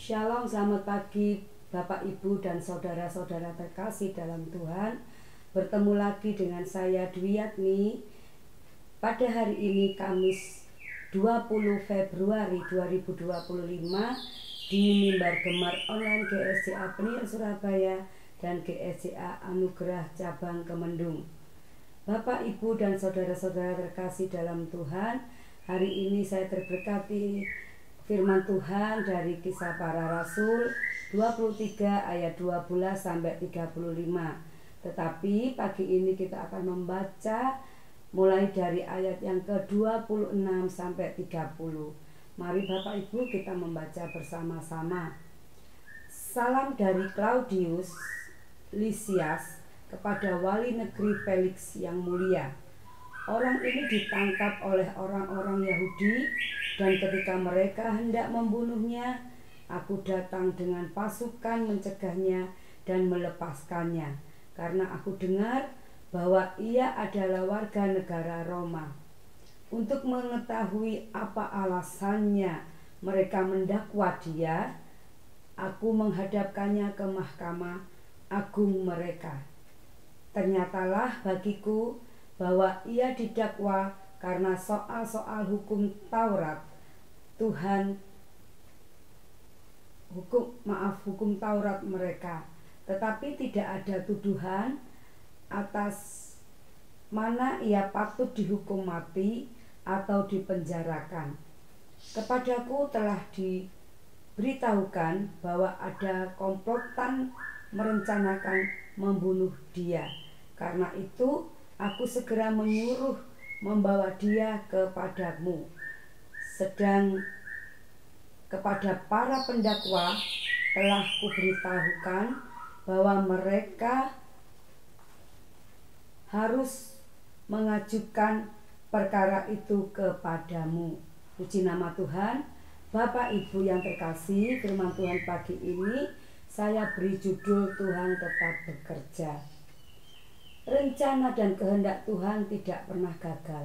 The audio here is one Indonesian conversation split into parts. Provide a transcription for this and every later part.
Shalom, selamat pagi Bapak, Ibu, dan saudara-saudara terkasih dalam Tuhan. Bertemu lagi dengan saya Dwi Yatni pada hari ini Kamis 20 Februari 2025 di mimbar Gemar online GSCA Peniel Surabaya dan GSCA Anugerah Cabang Kemendung. Bapak, Ibu, dan saudara-saudara terkasih dalam Tuhan, hari ini saya terberkati firman Tuhan dari Kisah Para Rasul 23 ayat 12 sampai 35. Tetapi pagi ini kita akan membaca mulai dari ayat yang ke-26 sampai 30. Mari Bapak Ibu kita membaca bersama-sama. Salam dari Claudius Lysias kepada wali negeri Felix yang mulia. Orang ini ditangkap oleh orang-orang Yahudi, dan ketika mereka hendak membunuhnya, aku datang dengan pasukan mencegahnya dan melepaskannya, karena aku dengar bahwa ia adalah warga negara Roma. Untuk mengetahui apa alasannya mereka mendakwa dia, aku menghadapkannya ke mahkamah agung mereka. Ternyatalah bagiku bahwa ia didakwa karena soal-soal hukum Taurat. Hukum Taurat mereka, tetapi tidak ada tuduhan atas mana ia patut dihukum mati atau dipenjarakan. Kepadaku telah diberitahukan bahwa ada komplotan merencanakan membunuh dia. Karena itu aku segera menyuruh membawa dia kepadamu. Sedang kepada para pendakwa telah kuberitahukan bahwa mereka harus mengajukan perkara itu kepadamu. Puji nama Tuhan. Bapak Ibu yang terkasih, firman Tuhan pagi ini saya beri judul Tuhan tetap bekerja. Rencana dan kehendak Tuhan tidak pernah gagal,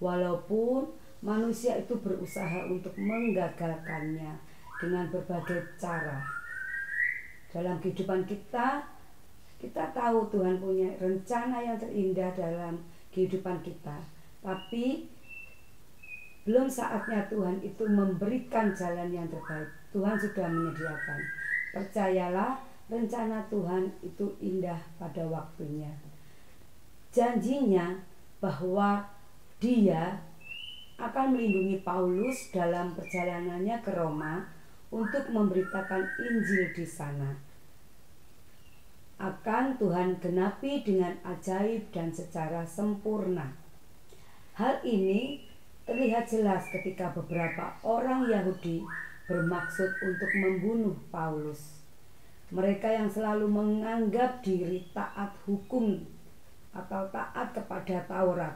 walaupun manusia itu berusaha untuk menggagalkannya dengan berbagai cara. Dalam kehidupan kita tahu Tuhan punya rencana yang terindah dalam kehidupan kita, tapi belum saatnya Tuhan itu memberikan jalan yang terbaik. Tuhan sudah menyediakan. Percayalah, rencana Tuhan itu indah pada waktunya. Janjinya bahwa dia akan melindungi Paulus dalam perjalanannya ke Roma untuk memberitakan Injil di sana. Akan Tuhan genapi dengan ajaib dan secara sempurna. Hal ini terlihat jelas ketika beberapa orang Yahudi bermaksud untuk membunuh Paulus. Mereka yang selalu menganggap diri taat hukum atau taat kepada Taurat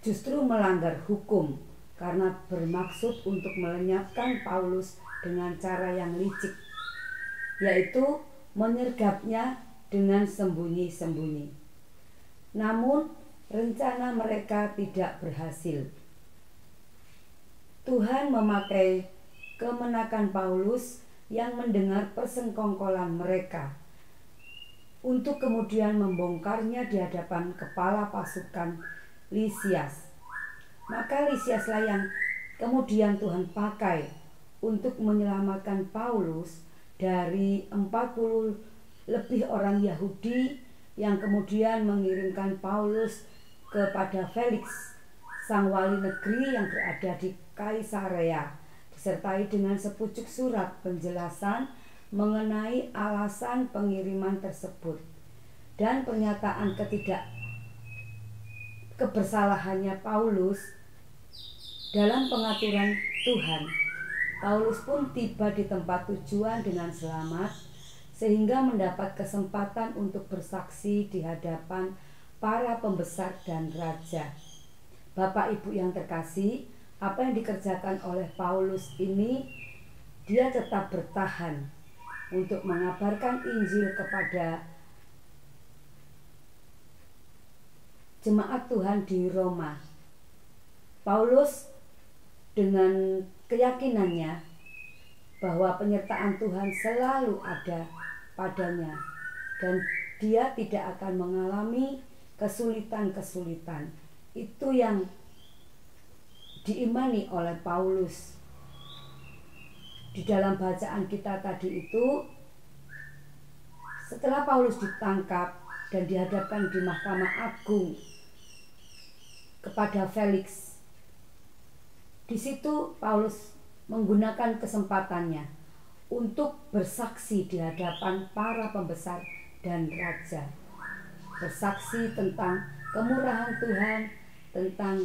justru melanggar hukum karena bermaksud untuk melenyapkan Paulus dengan cara yang licik, yaitu menyergapnya dengan sembunyi-sembunyi. Namun rencana mereka tidak berhasil. Tuhan memakai kemenakan Paulus yang mendengar persengkongkolan mereka untuk kemudian membongkarnya di hadapan kepala pasukan Lysias. Maka Lysiaslah yang kemudian Tuhan pakai untuk menyelamatkan Paulus dari 40 lebih orang Yahudi yang kemudian mengirimkan Paulus kepada Felix, sang wali negeri yang berada di Kaisarea, disertai dengan sepucuk surat penjelasan mengenai alasan pengiriman tersebut dan pernyataan kebersalahannya Paulus dalam pengaturan Tuhan. Paulus pun tiba di tempat tujuan dengan selamat, sehingga mendapat kesempatan untuk bersaksi di hadapan para pembesar dan raja. Bapak Ibu yang terkasih, apa yang dikerjakan oleh Paulus ini, dia tetap bertahan untuk mengabarkan Injil kepada jemaat Tuhan di Roma. Paulus dengan keyakinannya bahwa penyertaan Tuhan selalu ada padanya dan dia tidak akan mengalami kesulitan-kesulitan. Itu yang diimani oleh Paulus. Di dalam bacaan kita tadi itu, setelah Paulus ditangkap dan dihadapkan di Mahkamah Agung kepada Felix, di situ Paulus menggunakan kesempatannya untuk bersaksi di hadapan para pembesar dan raja. Bersaksi tentang kemurahan Tuhan, tentang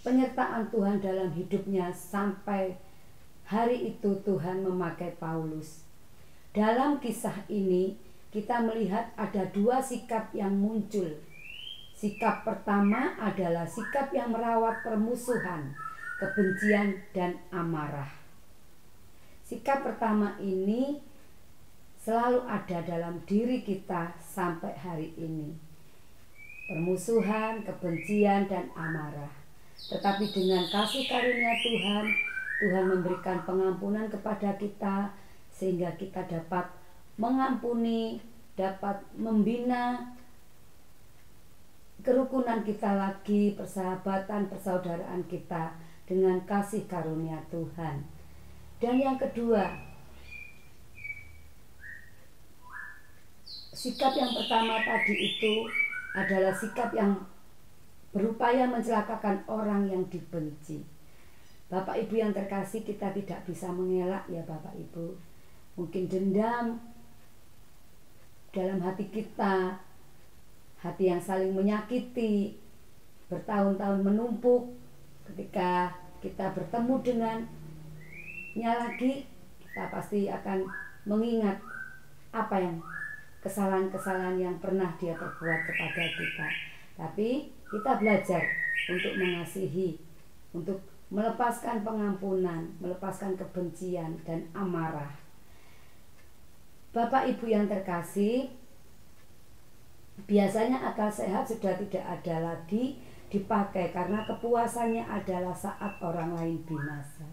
penyertaan Tuhan dalam hidupnya sampai hari itu Tuhan memakai Paulus. Dalam kisah ini kita melihat ada dua sikap yang muncul. Sikap pertama adalah sikap yang merawat permusuhan, kebencian dan amarah. Sikap pertama ini selalu ada dalam diri kita sampai hari ini. Permusuhan, kebencian dan amarah. Tetapi dengan kasih karunia Tuhan, Tuhan memberikan pengampunan kepada kita sehingga kita dapat mengampuni, dapat membina kerukunan kita lagi, persahabatan, persaudaraan kita dengan kasih karunia Tuhan. Dan yang kedua, sikap yang pertama tadi itu adalah sikap yang berupaya mencelakakan orang yang dibenci. Bapak Ibu yang terkasih, kita tidak bisa mengelak ya Bapak Ibu. Mungkin dendam dalam hati kita, hati yang saling menyakiti, bertahun-tahun menumpuk. Ketika kita bertemu dengannya lagi, kita pasti akan mengingat apa yang kesalahan-kesalahan yang pernah dia perbuat kepada kita. Tapi kita belajar untuk mengasihi, untuk melepaskan pengampunan, melepaskan kebencian dan amarah. Bapak Ibu yang terkasih, biasanya akal sehat sudah tidak ada lagi dipakai karena kepuasannya adalah saat orang lain binasa.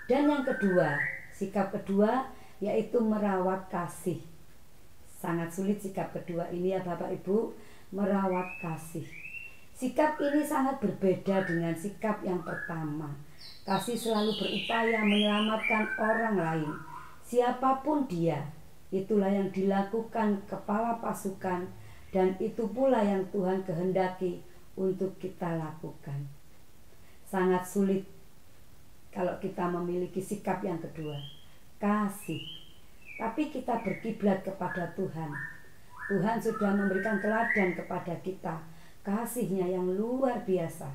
Dan yang kedua, sikap kedua yaitu merawat kasih. Sangat sulit sikap kedua ini ya Bapak Ibu, merawat kasih. Sikap ini sangat berbeda dengan sikap yang pertama. Kasih selalu berupaya menyelamatkan orang lain, siapapun dia. Itulah yang dilakukan kepala pasukan, dan itu pula yang Tuhan kehendaki untuk kita lakukan. Sangat sulit kalau kita memiliki sikap yang kedua, kasih. Tapi kita berkiblat kepada Tuhan. Tuhan sudah memberikan teladan kepada kita, kasih-Nya yang luar biasa.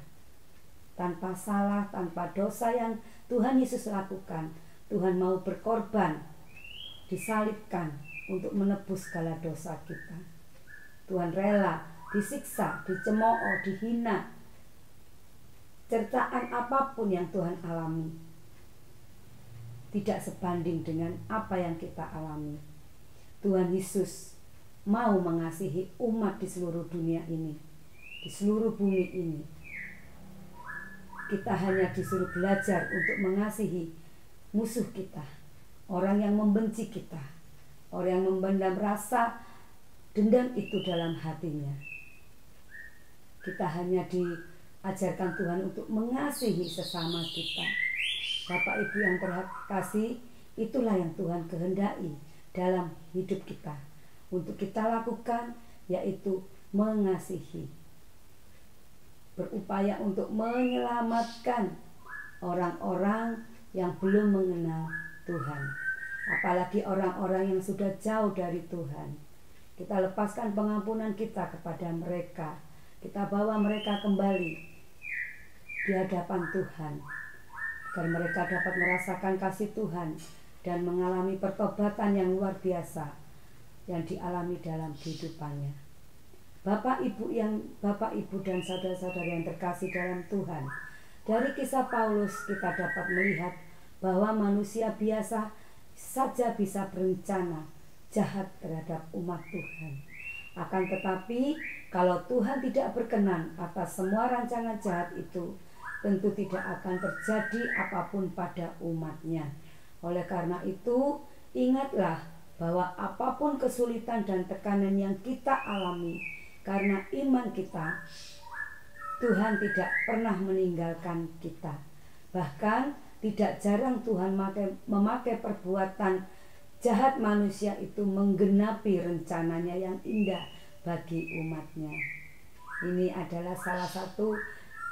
Tanpa salah, tanpa dosa yang Tuhan Yesus lakukan, Tuhan mau berkorban, disalibkan untuk menebus segala dosa kita. Tuhan rela disiksa, dicemooh, dihina, cercaan apapun yang Tuhan alami tidak sebanding dengan apa yang kita alami. Tuhan Yesus mau mengasihi umat di seluruh dunia ini, di seluruh bumi ini. Kita hanya disuruh belajar untuk mengasihi musuh kita, orang yang membenci kita, orang yang memendam rasa dendam itu dalam hatinya. Kita hanya diajarkan Tuhan untuk mengasihi sesama kita. Bapak Ibu yang terkasih, itulah yang Tuhan kehendaki dalam hidup kita untuk kita lakukan, yaitu mengasihi. Berupaya untuk menyelamatkan orang-orang yang belum mengenal Tuhan, apalagi orang-orang yang sudah jauh dari Tuhan. Kita lepaskan pengampunan kita kepada mereka, kita bawa mereka kembali di hadapan Tuhan, agar mereka dapat merasakan kasih Tuhan dan mengalami pertobatan yang luar biasa yang dialami dalam kehidupannya. Bapak Ibu dan saudara-saudara yang terkasih dalam Tuhan, dari kisah Paulus kita dapat melihat bahwa manusia biasa saja bisa berencana jahat terhadap umat Tuhan. Akan tetapi kalau Tuhan tidak berkenan atas semua rancangan jahat itu, tentu tidak akan terjadi apapun pada umatnya. Oleh karena itu, ingatlah bahwa apapun kesulitan dan tekanan yang kita alami karena iman kita, Tuhan tidak pernah meninggalkan kita. Bahkan tidak jarang Tuhan memakai perbuatan jahat manusia itu menggenapi rencananya yang indah bagi umatnya. Ini adalah salah satu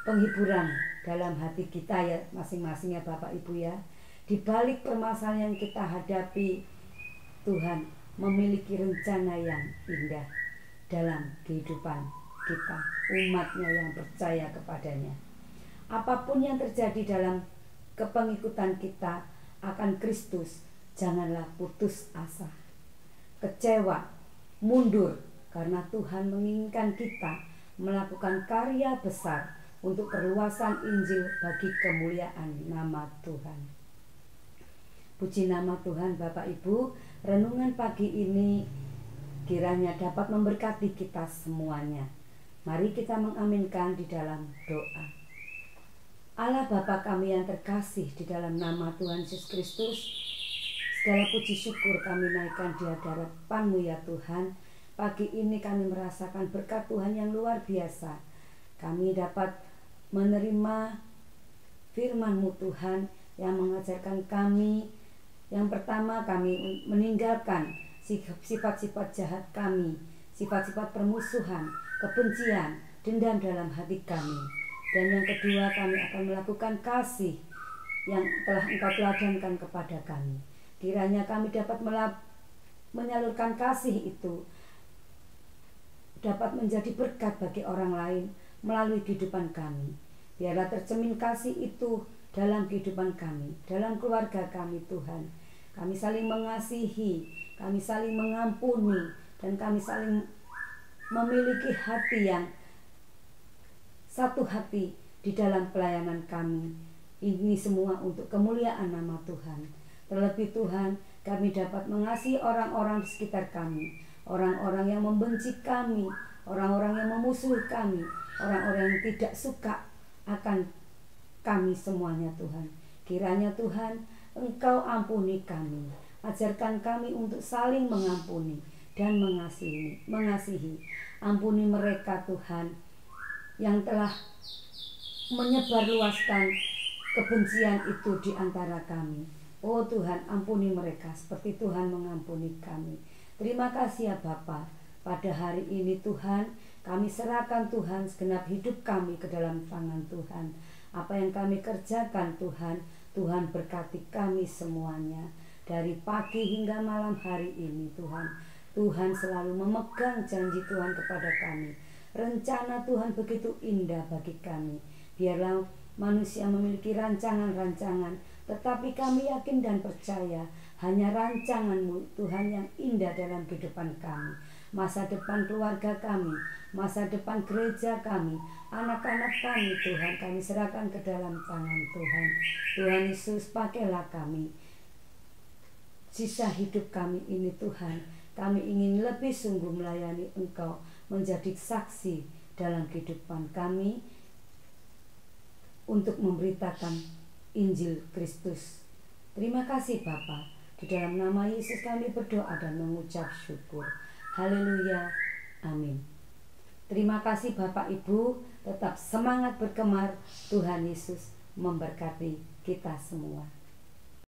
penghiburan dalam hati kita ya masing-masing ya Bapak Ibu ya. Di balik permasalahan yang kita hadapi, Tuhan memiliki rencana yang indah dalam kehidupan kita, umatnya yang percaya kepadanya. Apapun yang terjadi dalam kepengikutan kita akan Kristus, janganlah putus asa, kecewa, mundur, karena Tuhan menginginkan kita melakukan karya besar untuk perluasan Injil bagi kemuliaan nama Tuhan. Puji nama Tuhan. Bapak Ibu, renungan pagi ini kiranya dapat memberkati kita semuanya. Mari kita mengaminkan di dalam doa. Allah Bapa kami yang terkasih, di dalam nama Tuhan Yesus Kristus, segala puji syukur kami naikkan di hadapan-Mu ya Tuhan. Pagi ini kami merasakan berkat Tuhan yang luar biasa. Kami dapat menerima firman-Mu Tuhan yang mengajarkan kami, yang pertama kami meninggalkan sifat-sifat jahat kami, sifat-sifat permusuhan, kebencian, dendam dalam hati kami. Dan yang kedua, kami akan melakukan kasih yang telah Engkau teladankan kepada kami. Kiranya kami dapat menyalurkan kasih itu, dapat menjadi berkat bagi orang lain melalui kehidupan kami. Biarlah tercermin kasih itu dalam kehidupan kami, dalam keluarga kami Tuhan. Kami saling mengasihi, kami saling mengampuni, dan kami saling memiliki hati yang satu hati di dalam pelayanan kami. Ini semua untuk kemuliaan nama Tuhan. Terlebih Tuhan, kami dapat mengasihi orang-orang di sekitar kami, orang-orang yang membenci kami, orang-orang yang memusuhi kami, orang-orang yang tidak suka akan kami semuanya Tuhan. Kiranya Tuhan Engkau ampuni kami, ajarkan kami untuk saling mengampuni dan mengasihi. Ampuni mereka Tuhan yang telah menyebarluaskan kebencian itu di antara kami. Oh Tuhan, ampuni mereka seperti Tuhan mengampuni kami. Terima kasih ya Bapa. Pada hari ini Tuhan, kami serahkan Tuhan segenap hidup kami ke dalam tangan Tuhan. Apa yang kami kerjakan Tuhan, Tuhan berkati kami semuanya. Dari pagi hingga malam hari ini Tuhan, Tuhan selalu memegang janji Tuhan kepada kami. Rencana Tuhan begitu indah bagi kami. Biarlah manusia memiliki rancangan-rancangan, tetapi kami yakin dan percaya hanya rancangan-Mu Tuhan yang indah dalam kehidupan kami. Masa depan keluarga kami, masa depan gereja kami, anak-anak kami Tuhan, kami serahkan ke dalam tangan Tuhan. Tuhan Yesus, pakailah kami. Sisa hidup kami ini Tuhan, kami ingin lebih sungguh melayani Engkau, menjadi saksi dalam kehidupan kami untuk memberitakan Injil Kristus. Terima kasih Bapa. Di dalam nama Yesus kami berdoa dan mengucap syukur. Haleluya. Amin. Terima kasih Bapak Ibu. Tetap semangat berkemar. Tuhan Yesus memberkati kita semua.